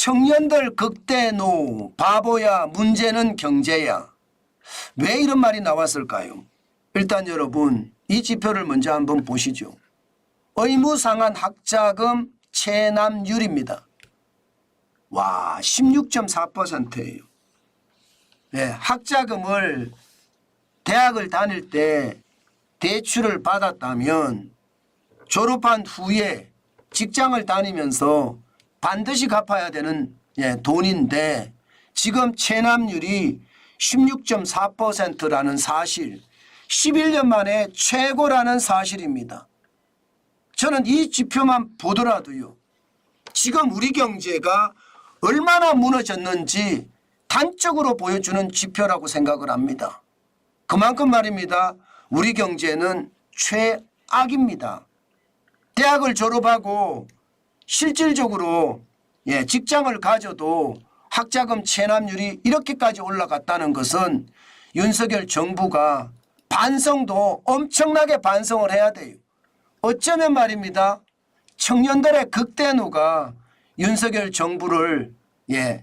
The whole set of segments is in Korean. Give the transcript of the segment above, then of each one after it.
청년들 극대 노, 바보야, 문제는 경제야. 왜 이런 말이 나왔을까요? 일단 여러분 이 지표를 먼저 한번 보시죠. 의무상한 학자금 체납률입니다. 와, 16.4%예요. 네, 학자금을 대학을 다닐 때 대출을 받았다면 졸업한 후에 직장을 다니면서 반드시 갚아야 되는 돈인데 지금 체납률이 16.4%라는 사실, 11년 만에 최고라는 사실입니다. 저는 이 지표만 보더라도요, 지금 우리 경제가 얼마나 무너졌는지 단적으로 보여주는 지표라고 생각을 합니다. 그만큼 말입니다. 우리 경제는 최악입니다. 대학을 졸업하고 실질적으로 직장을 가져도 학자금 체납률이 이렇게까지 올라갔다는 것은 윤석열 정부가 반성도 엄청나게 반성을 해야 돼요. 어쩌면 말입니다. 청년들의 극대노가 윤석열 정부를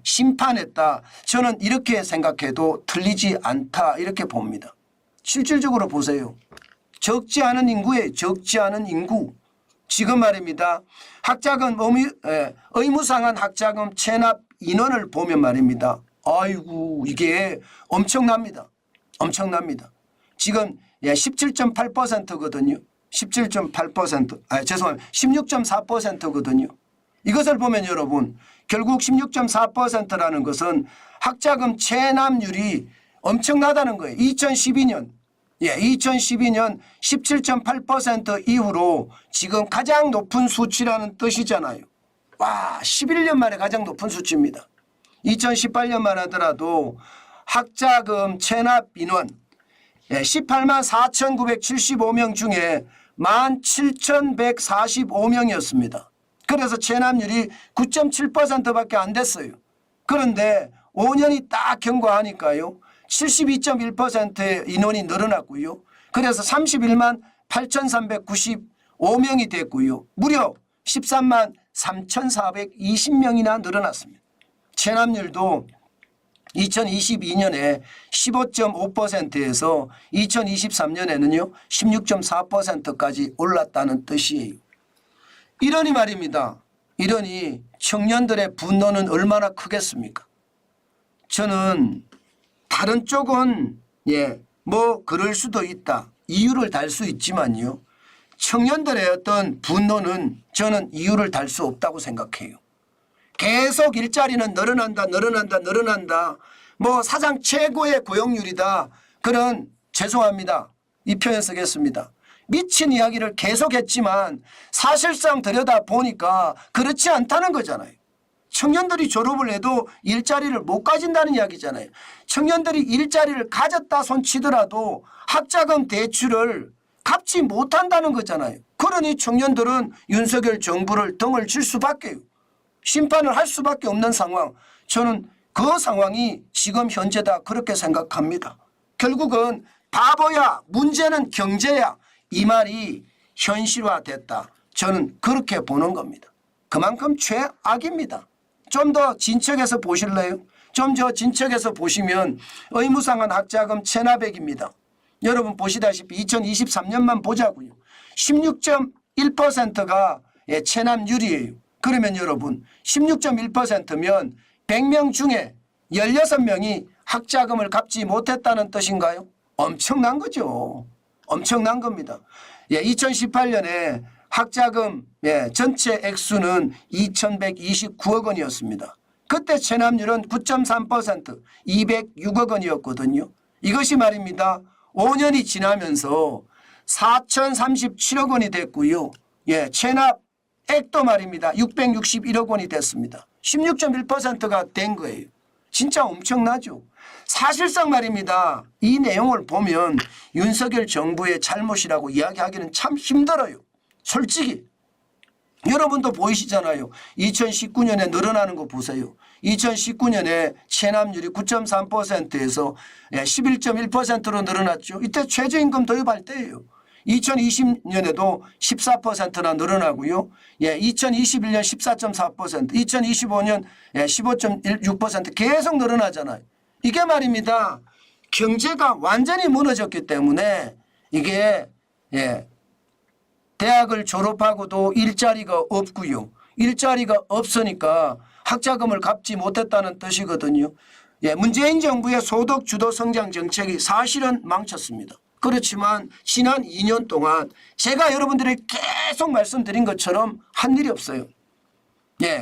심판했다. 저는 이렇게 생각해도 틀리지 않다 이렇게 봅니다. 실질적으로 보세요. 적지 않은 인구에 적지 않은 인구. 지금 말입니다. 학자금 의무상한 학자금 체납 인원을 보면 말입니다. 아이고 이게 엄청납니다. 엄청납니다. 지금 17.8%거든요. 17.8% 죄송합니다. 16.4%거든요. 이것을 보면 여러분 결국 16.4%라는 것은 학자금 체납률이 엄청나다는 거예요. 2012년 17.8% 이후로 지금 가장 높은 수치라는 뜻이잖아요. 와, 11년 만에 가장 높은 수치입니다. 2018년만 하더라도 학자금 체납 인원 18만 4,975명 중에 17,145명이었습니다. 그래서 체납률이 9.7%밖에 안 됐어요. 그런데 5년이 딱 경과하니까요. 72.1%의 인원이 늘어났고요. 그래서 31만 8,395명이 됐고요. 무려 13만 3,420명이나 늘어났습니다. 체납률도 2022년에 15.5%에서 2023년에는요 16.4%까지 올랐다는 뜻이에요. 이러니 말입니다. 이러니 청년들의 분노는 얼마나 크겠습니까? 저는 다른 쪽은 뭐 그럴 수도 있다. 이유를 달 수 있지만요. 청년들의 어떤 분노는 저는 이유를 달 수 없다고 생각해요. 계속 일자리는 늘어난다. 뭐 사상 최고의 고용률이다. 그런 죄송합니다. 이 표현 쓰겠습니다. 미친 이야기를 계속했지만 사실상 들여다보니까 그렇지 않다는 거잖아요. 청년들이 졸업을 해도 일자리를 못 가진다는 이야기잖아요. 청년들이 일자리를 가졌다 손치더라도 학자금 대출을 갚지 못한다는 거잖아요. 그러니 청년들은 윤석열 정부를 등을 칠 수밖에요. 심판을 할 수밖에 없는 상황. 저는 그 상황이 지금 현재다 그렇게 생각합니다. 결국은 바보야, 문제는 경제야. 이 말이 현실화됐다. 저는 그렇게 보는 겁니다. 그만큼 최악입니다. 좀 더 진척해서 보실래요? 좀 더 진척해서 보시면 의무상한 학자금 체납액입니다. 여러분 보시다시피 2023년만 보자고요. 16.1%가 체납률이에요. 그러면 여러분 16.1%면 100명 중에 16명이 학자금을 갚지 못했다는 뜻인가요? 엄청난 거죠. 엄청난 겁니다. 2018년에 학자금 전체 액수는 2,129억 원이었습니다. 그때 체납률은 9.3%, 206억 원이었거든요. 이것이 말입니다. 5년이 지나면서 4,037억 원이 됐고요. 체납액도 말입니다. 661억 원이 됐습니다. 16.1%가 된 거예요. 진짜 엄청나죠. 사실상 말입니다. 이 내용을 보면 윤석열 정부의 잘못이라고 이야기하기는 참 힘들어요. 솔직히 여러분도 보이시잖아요. 2019년에 늘어나는 거 보세요. 2019년에 체납률이 9.3%에서 11.1%로 늘어났죠. 이때 최저임금 도입할 때예요. 2020년에도 14%나 늘어나고요. 2021년 14.4%, 2025년 15.6% 계속 늘어나잖아요. 이게 말입니다. 경제가 완전히 무너졌기 때문에 이게 대학을 졸업하고도 일자리가 없고요. 일자리가 없으니까 학자금을 갚지 못했다는 뜻이거든요. 문재인 정부의 소득 주도 성장 정책이 사실은 망쳤습니다. 그렇지만 지난 2년 동안 제가 여러분들에게 계속 말씀드린 것처럼 한 일이 없어요.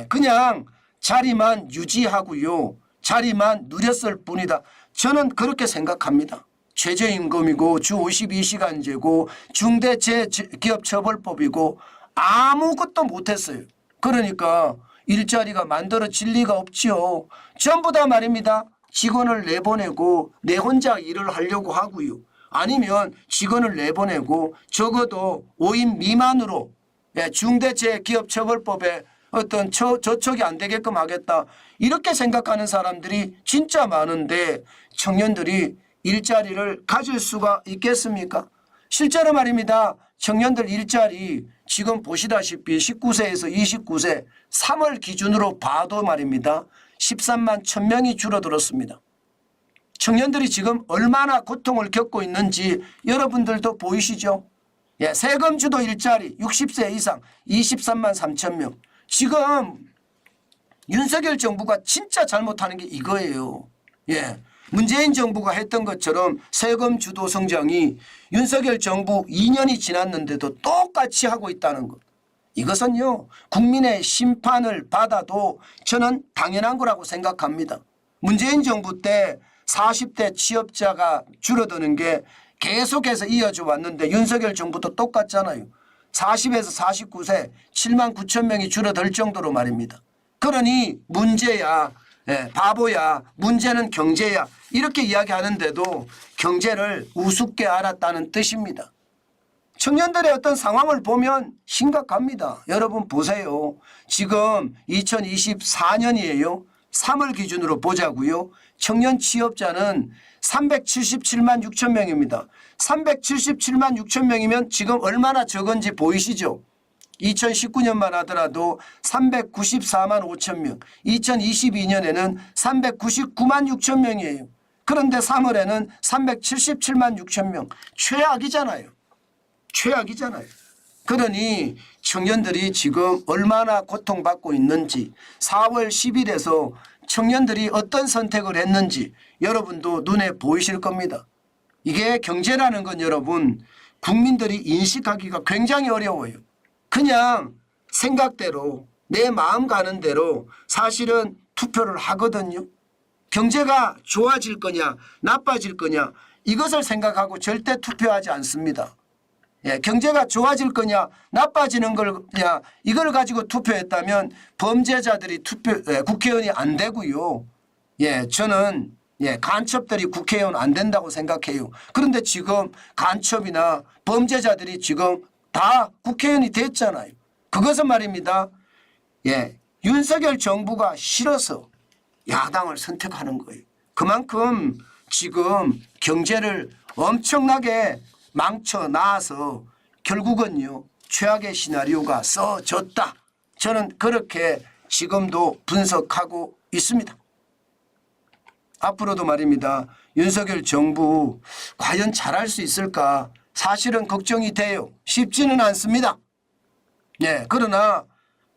그냥 자리만 유지하고요. 자리만 누렸을 뿐이다. 저는 그렇게 생각합니다. 최저임금이고 주 52시간제고 중대재해기업처벌법이고 아무것도 못했어요. 그러니까 일자리가 만들어질 리가 없지요. 전부 다 말입니다. 직원을 내보내고 내 혼자 일을 하려고 하고요. 아니면 직원을 내보내고 적어도 5인 미만으로 중대재해기업처벌법에 어떤 저촉이 안 되게끔 하겠다. 이렇게 생각하는 사람들이 진짜 많은데 청년들이 일자리를 가질 수가 있겠습니까? 실제로 말입니다. 청년들 일자리 지금 보시다시피 19세에서 29세 3월 기준으로 봐도 말입니다. 13만 1,000명이 줄어들었습니다. 청년들이 지금 얼마나 고통을 겪고 있는지 여러분들도 보이시죠? 세금 주도 일자리 60세 이상 23만 3천 명. 지금 윤석열 정부가 진짜 잘못하는 게 이거예요. 문재인 정부가 했던 것처럼 세금 주도 성장이 윤석열 정부 2년이 지났는데도 똑같이 하고 있다는 것. 이것은요 국민의 심판을 받아도 저는 당연한 거라고 생각합니다. 문재인 정부 때 40대 취업자가 줄어드는 게 계속해서 이어져 왔는데 윤석열 정부도 똑같잖아요. 40에서 49세 7만 9천 명이 줄어들 정도로 말입니다. 그러니 문제야 바보야 문제는 경제야 이렇게 이야기하는데도 경제를 우습게 알았다는 뜻입니다. 청년들의 어떤 상황을 보면 심각합니다. 여러분 보세요. 지금 2024년이에요. 3월 기준으로 보자고요. 청년 취업자는 377만 6천 명입니다. 377만 6천 명이면 지금 얼마나 적은지 보이시죠? 2019년만 하더라도 394만 5천 명, 2022년에는 399만 6천 명이에요. 그런데 3월에는 377만 6천 명. 최악이잖아요. 최악이잖아요. 그러니 청년들이 지금 얼마나 고통받고 있는지 4월 10일에서 청년들이 어떤 선택을 했는지 여러분도 눈에 보이실 겁니다. 이게 경제라는 건 여러분 국민들이 인식하기가 굉장히 어려워요. 그냥 생각대로 내 마음 가는 대로 사실은 투표를 하거든요. 경제가 좋아질 거냐 나빠질 거냐 이것을 생각하고 절대 투표하지 않습니다. 경제가 좋아질 거냐 나빠지는 거냐 이걸 가지고 투표했다면 범죄자들이 국회의원이 안 되고요. 저는 간첩들이 국회의원 안 된다고 생각해요. 그런데 지금 간첩이나 범죄자들이 지금 다 국회의원이 됐잖아요. 그것은 말입니다. 윤석열 정부가 싫어서 야당을 선택하는 거예요. 그만큼 지금 경제를 엄청나게 망쳐놔서 결국은요 최악의 시나리오가 써졌다. 저는 그렇게 지금도 분석하고 있습니다. 앞으로도 말입니다. 윤석열 정부 과연 잘할 수 있을까 사실은 걱정이 돼요. 쉽지는 않습니다. 그러나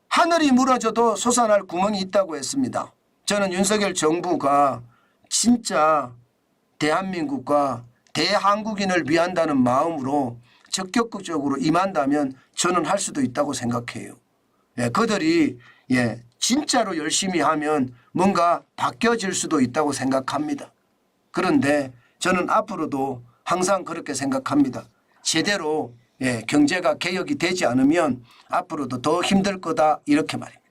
하늘이 무너져도 솟아날 구멍이 있다고 했습니다. 저는 윤석열 정부가 진짜 대한민국과 대한국인을 위한다는 마음으로 적극적으로 임한다면 저는 할 수도 있다고 생각해요. 그들이 진짜로 열심히 하면 뭔가 바뀌어질 수도 있다고 생각합니다. 그런데 저는 앞으로도 항상 그렇게 생각합니다. 제대로 경제가 개혁이 되지 않으면 앞으로도 더 힘들 거다 이렇게 말입니다.